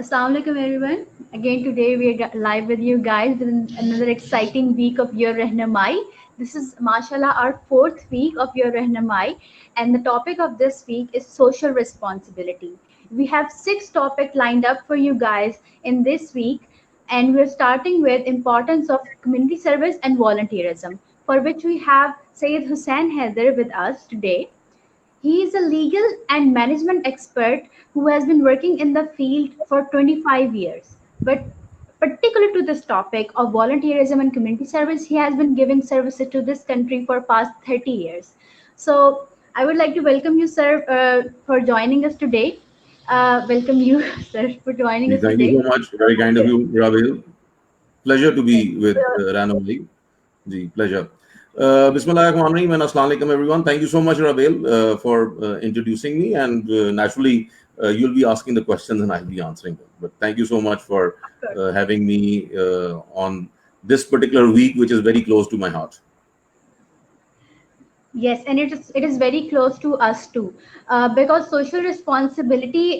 Assalamu alaikum everyone. Again today we are live with you guys with another exciting week of Your Rehnamai. This is mashallah our fourth week of Your Rehnamai, and the topic of this week is social responsibility. We have 6 topics lined up for you guys in this week, and we're starting with importance of community service and volunteerism, for which we have Syed Hussain Haider with us today. He is a legal and management expert who has been working in the field for 25 years. But particular to this topic of volunteerism and community service, he has been giving services to this country for past 30 years. So I would like to welcome you, sir, for joining us today. Welcome you, sir, for joining us Thank you today. so much. Very kind of you, Ravel. Pleasure to be with Randomly. Ji, pleasure. Bismillahirrahmanirrahim and Assalamu alaikum everyone. Thank you so much, Ravel, for introducing me. And naturally, you'll be asking the questions and I'll be answering them. But thank you so much for having me on this particular week, which is very close to my heart. Yes, and it is very close to us too, because social responsibility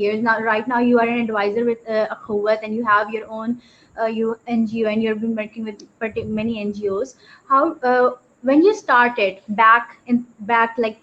years. Now right now you are an advisor with Akhuwat and you have your own you NGO and you've been working with many NGOs. How when you started back like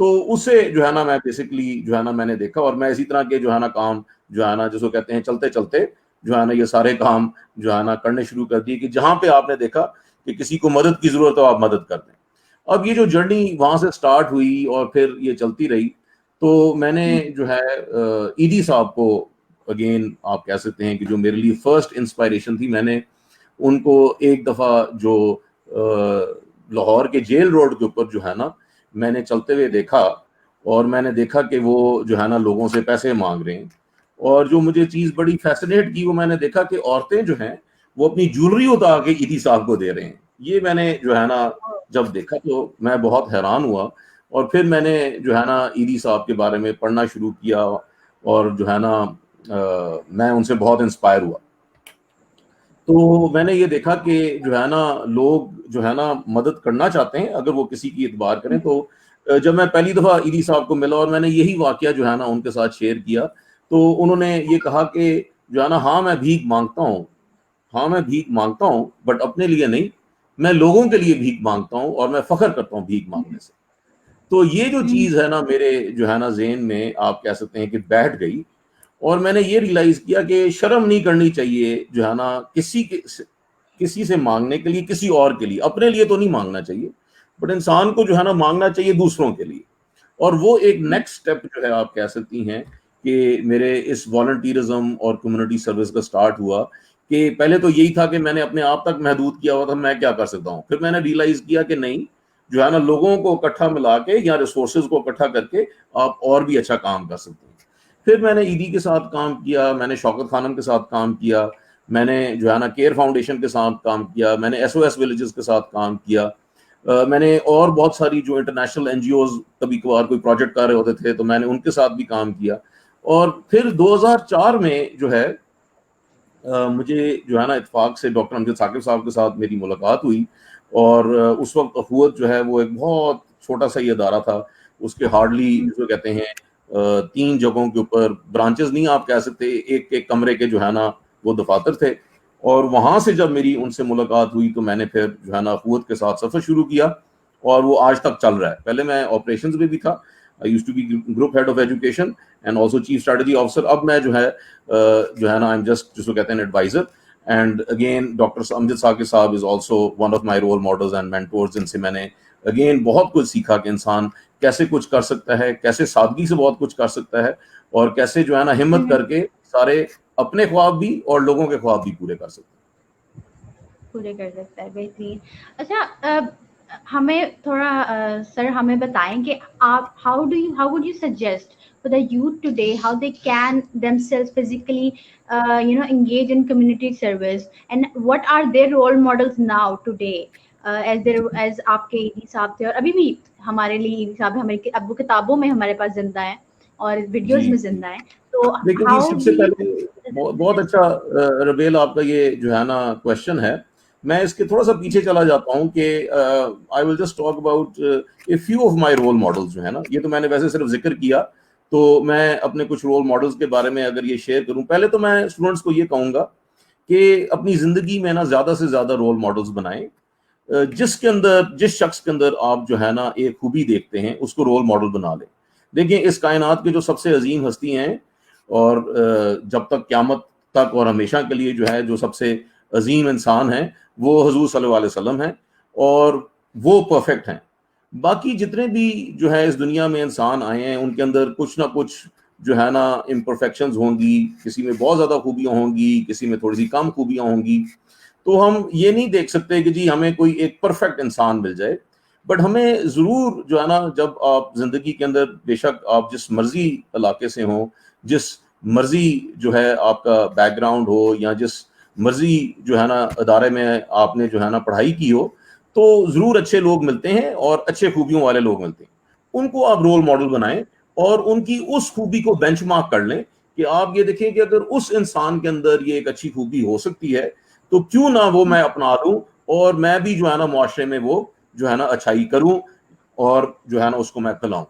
تو اسے جو ہے نا میں basically جو ہے نا میں نے دیکھا, اور میں اسی طرح کے جو ہے نا کام جو ہے نا جس کو کہتے ہیں چلتے چلتے جو ہے نا یہ سارے کام جو ہے نا کرنے شروع کر دیے, کہ جہاں پہ آپ نے دیکھا کہ کسی کو مدد کی ضرورت ہو آپ مدد کر دیں. اب یہ جو جرنی وہاں سے سٹارٹ ہوئی اور پھر یہ چلتی رہی, تو میں نے جو ہے ایدھی صاحب کو, اگین آپ کہہ سکتے ہیں کہ جو میرے لیے فرسٹ انسپائریشن تھی, میں نے ان کو ایک دفعہ جو لاہور کے جیل روڈ کے اوپر جو ہے نا میں نے چلتے ہوئے دیکھا, اور میں نے دیکھا کہ وہ جو ہے نا لوگوں سے پیسے مانگ رہے ہیں, اور جو مجھے چیز بڑی فیسنیٹ کی وہ میں نے دیکھا کہ عورتیں جو ہیں وہ اپنی جولری اتار کے ایدھی صاحب کو دے رہے ہیں. یہ میں نے جو ہے نا جب دیکھا تو میں بہت حیران ہوا, اور پھر میں نے جو ہے نا ایدھی صاحب کے بارے میں پڑھنا شروع کیا, اور جو ہے نا میں ان سے بہت انسپائر ہوا. تو میں نے یہ دیکھا کہ جو ہے نا لوگ جو ہے نا مدد کرنا چاہتے ہیں اگر وہ کسی کی اعتبار کریں. تو جب میں پہلی دفعہ ایدھی صاحب کو ملا اور میں نے یہی واقعہ جو ہے نا ان کے ساتھ شیئر کیا, تو انہوں نے یہ کہا کہ جو ہے نا ہاں میں بھیک مانگتا ہوں, ہاں میں بھیک مانگتا ہوں, بٹ اپنے لیے نہیں, میں لوگوں کے لیے بھیک مانگتا ہوں, اور میں فخر کرتا ہوں بھیک مانگنے سے. تو یہ جو چیز ہے نا میرے جو ہے نا ذہن میں آپ کہہ سکتے ہیں کہ بیٹھ گئی, اور میں نے یہ ریئلائز کیا کہ شرم نہیں کرنی چاہیے جو ہے نا کسی سے مانگنے کے لیے, کسی اور کے لیے, اپنے لیے تو نہیں مانگنا چاہیے, بٹ انسان کو جو ہے نا مانگنا چاہیے دوسروں کے لیے. اور وہ ایک نیکسٹ اسٹیپ جو ہے آپ کہہ سکتی ہیں کہ میرے اس والنٹیرزم اور کمیونٹی سروس کا سٹارٹ ہوا, کہ پہلے تو یہی تھا کہ میں نے اپنے آپ تک محدود کیا ہوا تھا, میں کیا کر سکتا ہوں. پھر میں نے ریئلائز کیا کہ نہیں, جو ہے نا لوگوں کو اکٹھا ملا کے یا ریسورسز کو اکٹھا کر کے آپ اور بھی اچھا کام کر سکتے ہیں. پھر میں نے ایدھی کے ساتھ کام کیا, میں نے شوکت خانم کے ساتھ کام کیا, میں نے جو ہے نا کیئر فاؤنڈیشن کے ساتھ کام کیا, میں نے SOS ولیجز کے ساتھ کام کیا, میں نے اور بہت ساری جو انٹرنیشنل NGOز کبھی کبھار کوئی پروجیکٹ کر رہے ہوتے تھے تو میں نے ان کے ساتھ بھی کام کیا. اور پھر 2004 میں جو ہے مجھے جو ہے نا اتفاق سے ڈاکٹر امجد ثاقب صاحب کے ساتھ میری ملاقات ہوئی, اور اس وقت اخوت جو ہے وہ ایک بہت چھوٹا سا یہ ادارہ تھا, اس کے ہارڈلی جو کہتے ہیں 3 جگہوں کے اوپر برانچز نہیں آپ کہہ سکتے, ایک ایک کمرے کے جو ہے نا وہ دفاتر تھے. اور وہاں سے جب میری ان سے ملاقات ہوئی تو میں نے پھر جو ہے نا اخوت کے ساتھ سفر شروع کیا, اور وہ آج تک چل رہا ہے. پہلے میں آپریشنز میں بھی تھا, I used to be group head of education and also chief strategy officer. اب میں جو ہے نا I'm just جس کو کہتے ہیں ایڈوائزر. And again ڈاکٹر امجد ثاقب صاحب is also one of my role models and mentors, جن سے میں نے اگین بہت کچھ سیکھا کہ انسان کیسے کچھ کر سکتا ہے, کیسے سادگی سے بہت کچھ کر سکتا ہے, اور کیسے جو ہے نا ہمت کر کے سارے اپنے خواب بھی اور لوگوں کے خواب بھی پورے کر سکتا ہے. پورے کر سکتا ہے. بہترین. اچھا ہمیں تھوڑا سر ہمیں بتائیں کہ آپ how would you suggest for the youth today how they can themselves physically engage in community service, and what are their role models now today as آپ کے ایدھی صاحب تھے, اور ابھی بھی ہمارے لیے ایدھی صاحب ہمارے ابو کتابوں میں ہمارے پاس زندہ ہیں اور ویڈیوز میں زندہ ہیں. تو لیکن how سب سے do you پہلے بہت اچھا ربیل آپ کا یہ جو ہے نا کوشچن ہے. میں اس کے تھوڑا سا پیچھے چلا جاتا ہوں کہ I will just talk about a few of my role models جو ہے نا, یہ تو میں نے ویسے صرف ذکر کیا, تو میں اپنے کچھ رول ماڈلز کے بارے میں اگر یہ شیئر کروں, پہلے تو میں اسٹوڈنٹس کو یہ کہوں گا کہ اپنی زندگی میں نا زیادہ سے زیادہ رول ماڈلز بنائیں, جس شخص کے اندر آپ جو ہے نا ایک خوبی دیکھتے ہیں اس کو رول ماڈل بنا لیں. دیکھیں اس کائنات کے جو سب سے عظیم ہستی ہیں, اور جب تک قیامت تک اور ہمیشہ کے لیے جو ہے جو سب سے عظیم انسان ہیں وہ حضور صلی اللہ علیہ وسلم ہیں, اور وہ پرفیکٹ ہیں. باقی جتنے بھی جو ہے اس دنیا میں انسان آئے ہیں ان کے اندر کچھ نہ کچھ جو ہے نا امپرفیکشنز ہوں گی, کسی میں بہت زیادہ خوبیاں ہوں گی, کسی میں تھوڑی سی کم خوبیاں ہوں گی. تو ہم یہ نہیں دیکھ سکتے کہ جی ہمیں کوئی ایک پرفیکٹ انسان مل جائے, بٹ ہمیں ضرور جو ہے نا جب آپ زندگی کے اندر بے شک آپ جس مرضی علاقے سے ہوں, جس مرضی جو ہے آپ کا بیک گراؤنڈ ہو, یا جس مرضی جو ہے نا ادارے میں آپ نے جو ہے نا پڑھائی کی ہو, تو ضرور اچھے لوگ ملتے ہیں اور اچھے خوبیوں والے لوگ ملتے ہیں. ان کو آپ رول ماڈل بنائیں اور ان کی اس خوبی کو بینچ مارک کر لیں کہ آپ یہ دیکھیں کہ اگر اس انسان کے اندر یہ ایک اچھی خوبی ہو سکتی ہے تو کیوں نہ وہ میں اپنا لوں, اور میں بھی جو ہے نا معاشرے میں وہ جو ہے نا اچھائی کروں اور جو ہے نا اس کو میں پھیلاؤں.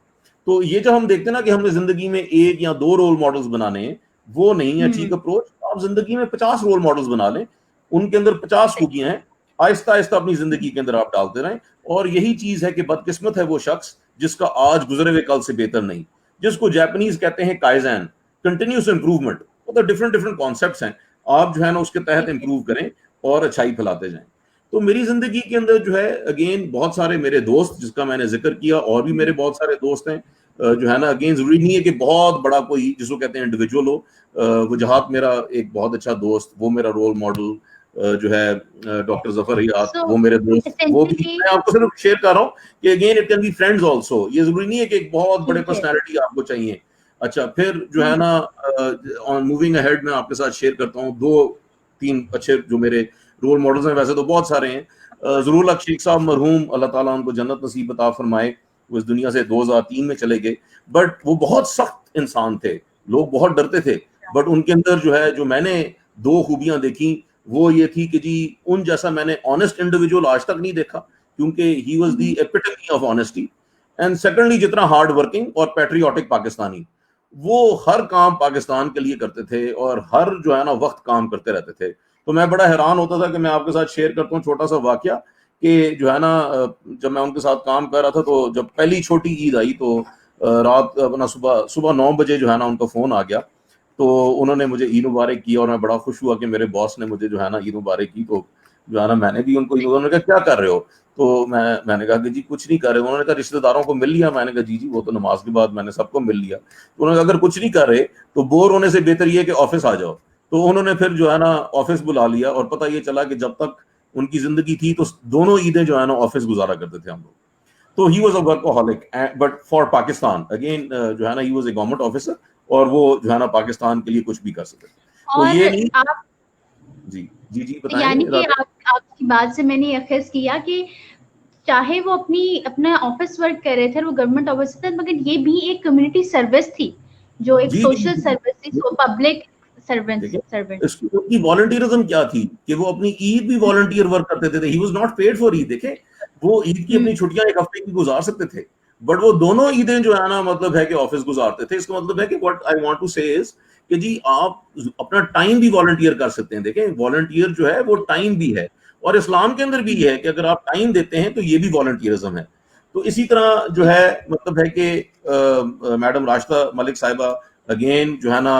تو یہ جو ہم دیکھتے ہیں نا کہ ہم نے زندگی میں 1 یا 2 رول ماڈلز بنانے ہیں, وہ نہیں ہے ٹھیک اپروچ. آپ زندگی میں 50 رول ماڈلز بنا لیں, ان کے اندر 50 خوبیاں ہیں, آہستہ آہستہ اپنی زندگی کے اندر آپ ڈالتے رہیں. اور یہی چیز ہے کہ بدقسمت ہے وہ شخص جس کا آج گزرے ہوئے کل سے بہتر نہیں, جس کو جاپنیز کہتے ہیں کائزن, کنٹینیوس امپروومنٹ. وہ تو ڈفرنٹ کانسیپٹس ہیں, آپ جو ہے نا اس کے تحت امپروو کریں اور اچھائی پھیلاتے جائیں. تو میری زندگی کے اندر جو ہے اگین بہت سارے میرے دوست, جس کا میں نے ذکر کیا, اور بھی میرے بہت سارے دوست ہیں جو ہے نا. اگین ضروری نہیں ہے کہ بہت بڑا کوئی جس کو کہتے ہیں انڈیویجول ہو. وجہات میرا ایک بہت اچھا دوست, وہ میرا رول ماڈل جو ہے ڈاکٹر ظفر ریاض, So وہ میرے دوست. وہ بھی essentially, میں آپ کو صرف شیئر کر رہا ہوں کہ again it can be friends also. یہ ضروری نہیں ہے کہ ایک بہت بڑے ٹھیک ہے. پرسنالٹی آپ کو چاہیے. اچھا پھر جو ہے نا آن موونگ اہیڈ میں آپ کے ساتھ شیئر کرتا ہوں 2-3 اچھے جو میرے رول ماڈلز ہیں. ویسے تو بہت سارے ہیں. ضرور الحق شیخ صاحب مرحوم, اللہ تعالیٰ ان کو جنت نصیب عطا فرمائے, وہ اس دنیا سے 2003 میں چلے گئے. بٹ وہ بہت سخت انسان تھے, لوگ بہت ڈرتے تھے. بٹ ان کے اندر جو ہے جو میں نے 2 خوبیاں دیکھی وہ یہ تھی کہ جی ان جیسا میں نے آنےسٹ انڈیویجول آج تک نہیں دیکھا, کیونکہ he was the epitome of honesty. And secondly جتنا ہارڈ ورکنگ اور پیٹریوٹک پاکستانی, وہ ہر کام پاکستان کے لیے کرتے تھے اور ہر جو ہے نا وقت کام کرتے رہتے تھے. تو میں بڑا حیران ہوتا تھا کہ میں آپ کے ساتھ شیئر کرتا ہوں چھوٹا سا واقعہ کہ جو ہے نا جب میں ان کے ساتھ کام کر رہا تھا تو جب پہلی چھوٹی عید آئی تو رات اپنا صبح 9 بجے جو ہے نا ان کا فون آ گیا. تو انہوں نے مجھے عید مبارک کی اور میں بڑا خوش ہوا کہ میرے باس نے مجھے جو ہے نا عید مبارک کی. تو جو ہے نا میں نے بھی ان کو انہوں نے کہا کیا کر رہے ہو, تو میں نے کہا کہ جی کچھ نہیں کر رہے. انہوں نے کہا رشتہ داروں کو مل لیا. میں نے کہا جی وہ تو نماز کے بعد میں نے سب کو مل لیا. تو انہوں نے کہا اگر کچھ نہیں کر رہے تو بور ہونے سے بہتر یہ کہ آفس آ جاؤ. تو انہوں نے پھر جو ہے نا آفس بلا لیا, اور پتہ یہ چلا کہ جب تک ان کی زندگی تھی تو دونوں عیدیں جو ہے نا آفس گزارا کرتے تھے ہم لوگ. تو he was a workaholic, but for Pakistan again جو ہے نا he was a government officer, اور وہ جو ہے نا پاکستان کے لیے کچھ بھی کر سکتے. تو اور یہ نہیں. آپ جی یعنی بتائیں کہ رابعہ. آپ کی بات سے میں نے اخذ کیا کہ چاہے وہ اپنا آفس ورک کر رہے تھے, وہ گورنمنٹ آفس تھے, مگر یہ بھی ایک کمیونٹی سروس تھی, جو ایک سوشل سروس تھی, پبلک سرونٹ. اس کی والنٹیئرزم کیا تھی کہ وہ اپنی عید بھی والنٹیئر ورک کرتے تھے. He was not paid for Eid. دیکھیں وہ عید کی اپنی چھٹیاں ایک ہفتے کی گزار سکتے تھے, بٹ وہ دونوں عیدیں جو ہے نا مطلب ہے کہ آفس گزارتے تھے. اس کا مطلب ہے کہ واٹ آئی وانٹ ٹو سے از کہ جی آپ اپنا ٹائم بھی والنٹیئر کر سکتے ہیں. دیکھیں والنٹیئر جو ہے وہ ٹائم بھی ہے, اور اسلام کے اندر بھی یہ ہے کہ اگر آپ ٹائم دیتے ہیں تو یہ بھی والنٹیئرزم ہے. تو اسی طرح جو ہے مطلب ہے کہ میڈم راشدہ ملک صاحبہ اگین جو ہے نا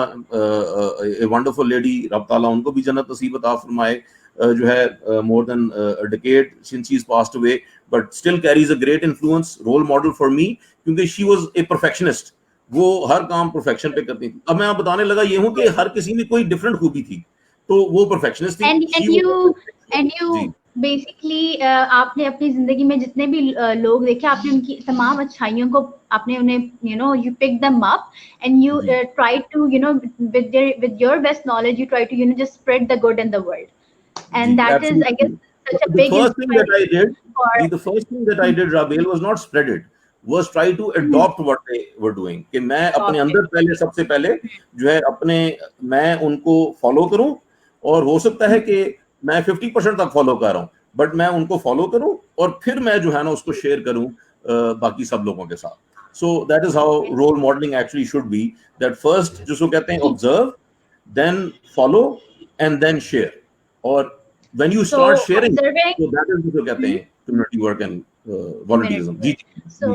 ونڈرفل لیڈی, رب تعالیٰ ان کو بھی جنت نصیب عطا فرمائے, جو ہے مور دین decade since she's passed away but still carries a great influence, role model for me, کیونکہ she was a perfectionist. وہ ہر کام پرفیکشن پہ کرتی تھی. اب میں آپ بتانے لگا یہ ہوں کہ ہر کسی میں کوئی ڈفرنٹ خوبی تھی, تو وہ پرفیکشنسٹ تھی. اینڈ یو جی بیسکلی آپ نے اپنی زندگی میں جتنے بھی لوگ دیکھے, آپ نے ان کی تمام اچھائیوں کو آپ نے انہیں you pick them up and you try to with your best knowledge you try to just spread the good in the world, and that is I guess such a The big first thing that I inspiration did, for. the first thing that I did, Rabil, was not spread it, was try to adopt what they were doing. کہ میں اپنے اندر پہلے سب سے پہلے جو ہے میں ان کو فالو کروں, اور ہو سکتا ہے کہ میں 50% تک فالو کر رہا ہوں, بٹ میں ان کو فالو کروں اور پھر میں جو ہے نا اس کو شیئر کروں باقی سب لوگوں کے ساتھ. So that is how role modeling actually should be, that first جس کو کہتے ہیں observe, then follow and then share. اور when you So start sharing, observing so that is what کہتے ہیں community work and volunteerism. G so